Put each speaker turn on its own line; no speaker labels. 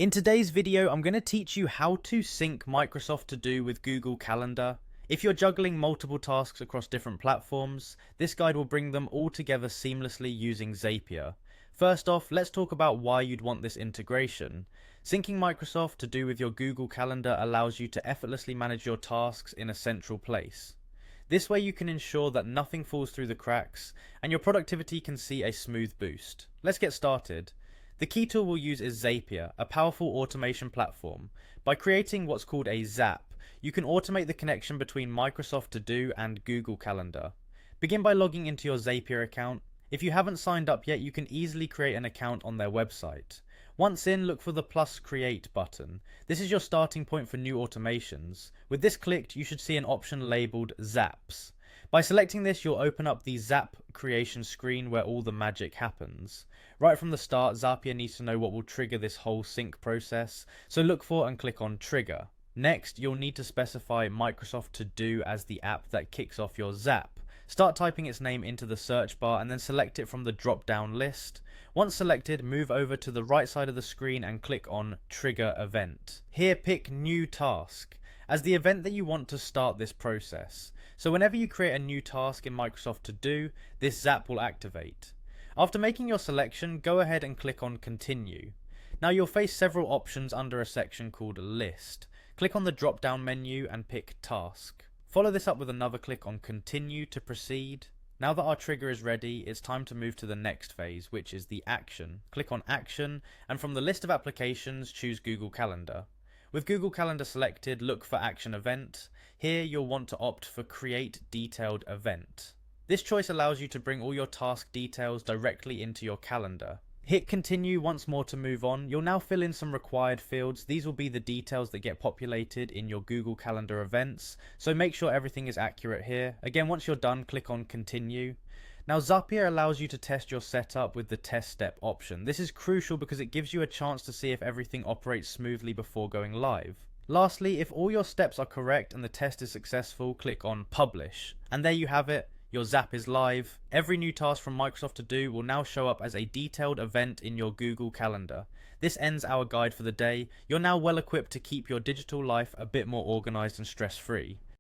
In today's video, I'm going to teach you how to sync Microsoft To Do with Google Calendar. If you're juggling multiple tasks across different platforms, this guide will bring them all together seamlessly using Zapier. First off, let's talk about why you'd want this integration. Syncing Microsoft To Do with your Google Calendar allows you to effortlessly manage your tasks in a central place. This way you can ensure that nothing falls through the cracks and your productivity can see a smooth boost. Let's get started. The key tool we'll use is Zapier, a powerful automation platform. By creating what's called a Zap, you can automate the connection between Microsoft To Do and Google Calendar. Begin by logging into your Zapier account. If you haven't signed up yet, you can easily create an account on their website. Once in, look for the plus create button. This is your starting point for new automations. With this clicked, you should see an option labeled Zaps. By selecting this, you'll open up the Zap creation screen where all the magic happens. Right from the start, Zapier needs to know what will trigger this whole sync process, so look for and click on Trigger. Next, you'll need to specify Microsoft To Do as the app that kicks off your Zap. Start typing its name into the search bar and then select it from the drop-down list. Once selected, move over to the right side of the screen and click on Trigger Event. Here, pick New Task as the event that you want to start this process. So whenever you create a new task in Microsoft To Do, this Zap will activate. After making your selection, go ahead and click on Continue. Now you'll face several options under a section called List. Click on the drop-down menu and pick Task. Follow this up with another click on Continue to proceed. Now that our trigger is ready, it's time to move to the next phase, which is the action. Click on Action, and from the list of applications, choose Google Calendar. With Google Calendar selected, look for Action Event. Here you'll want to opt for Create Detailed Event. This choice allows you to bring all your task details directly into your calendar. Hit Continue once more to move on. You'll now fill in some required fields. These will be the details that get populated in your Google Calendar events, so make sure everything is accurate here. Again, once you're done, click on Continue. Now Zapier allows you to test your setup with the test step option. This is crucial because it gives you a chance to see if everything operates smoothly before going live. Lastly, if all your steps are correct and the test is successful, click on Publish. And there you have it. Your Zap is live. Every new task from Microsoft To Do will now show up as a detailed event in your Google Calendar. This ends our guide for the day. You're now well equipped to keep your digital life a bit more organized and stress-free.